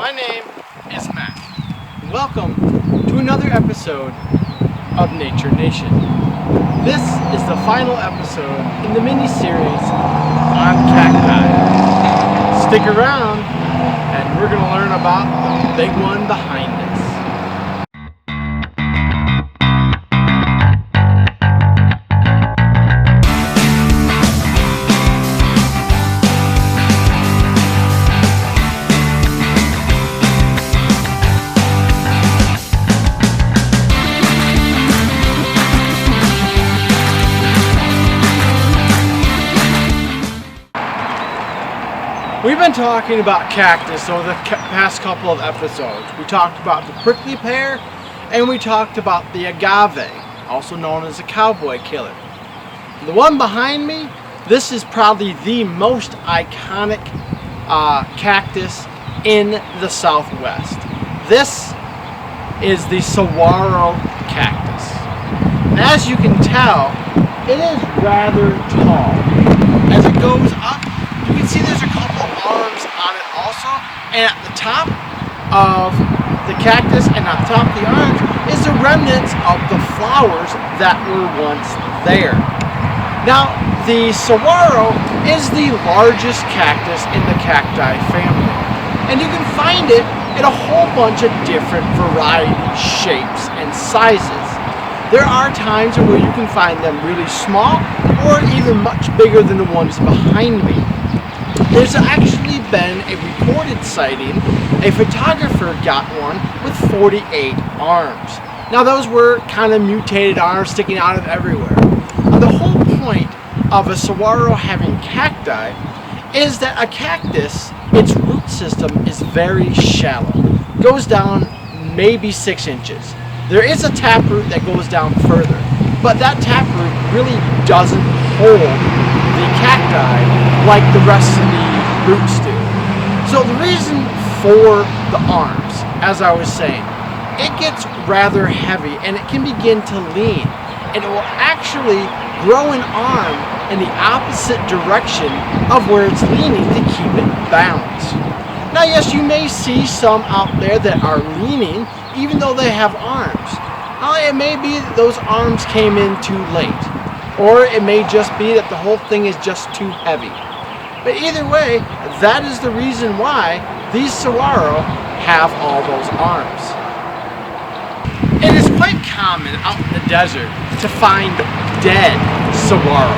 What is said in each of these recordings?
My name is Matt. Welcome to another episode of Nature Nation. This is the final episode in the mini-series on cacti. Stick around and we're going to learn about the big one behind us. We've been talking about cactus over the past couple of episodes. We talked about the prickly pear and we talked about the agave, also known as a cowboy killer. The one behind me, this is probably the most iconic cactus in the Southwest. This is the Saguaro Cactus. And as you can tell, it is rather tall. As it goes up, you can see there's a couple arms on it also, and at the top of the cactus and on top of the arms is the remnants of the flowers that were once there. Now, the saguaro is the largest cactus in the cacti family, and you can find it in a whole bunch of different varieties, shapes, and sizes. There are times where you can find them really small or even much bigger than the ones behind me. There's actually been a recorded sighting. A photographer got one with 48 arms. Now those were kind of mutated arms sticking out of everywhere. The whole point of a saguaro having cacti is that a cactus, its root system is very shallow. It goes down maybe 6 inches. There is a taproot that goes down further, but that taproot really doesn't hold the cacti like the rest of the roots do. So the reason for the arms, as I was saying, it gets rather heavy and it can begin to lean, and it will actually grow an arm in the opposite direction of where it's leaning to keep it balanced. Now yes, you may see some out there that are leaning even though they have arms. It may be that those arms came in too late, or it may just be that the whole thing is just too heavy. But either way, that is the reason why these saguaro have all those arms. It is quite common out in the desert to find dead saguaro.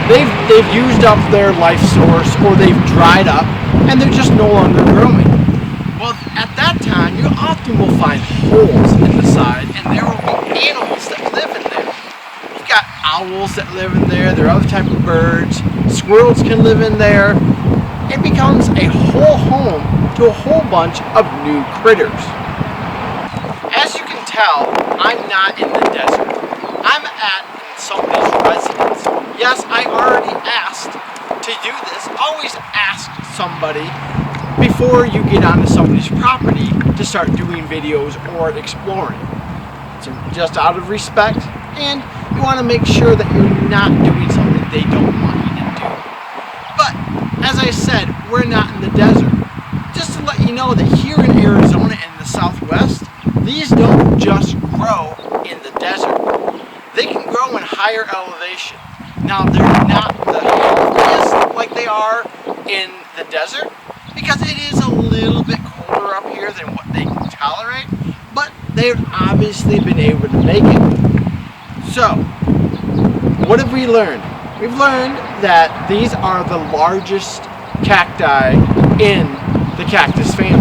They've used up their life source, or they've dried up and they're just no longer growing. Well, at that time, you often will find holes in the side, and there will be animals that live in there. You've got owls that live in there, there are other type of birds, squirrels can live in there. It becomes a whole home to a whole bunch of new critters. As you can tell, I'm not in the desert. I'm at somebody's residence. Yes, I already asked to do this. Always ask somebody before you get onto somebody's property to start doing videos or exploring. So just out of respect, and you want to make sure that you're not doing something they don't want you to do. But as I said, we're not in the desert. Just to let you know that here in Arizona and the Southwest, these don't just grow in the desert. They can grow in higher elevation. Now they're not the healthiest like they are in the desert, because it is a little bit colder up here than what they can tolerate, but they've obviously been able to make it. So, what have we learned? We've learned that these are the largest cacti in the cactus family.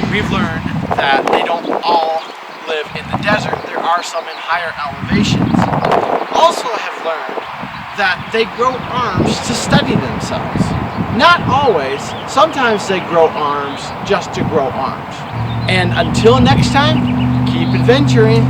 We've learned that they don't all live in the desert. There are some in higher elevations. Also have learned that they grow arms to steady themselves. Not always. Sometimes they grow arms just to grow arms. And until next time, keep adventuring.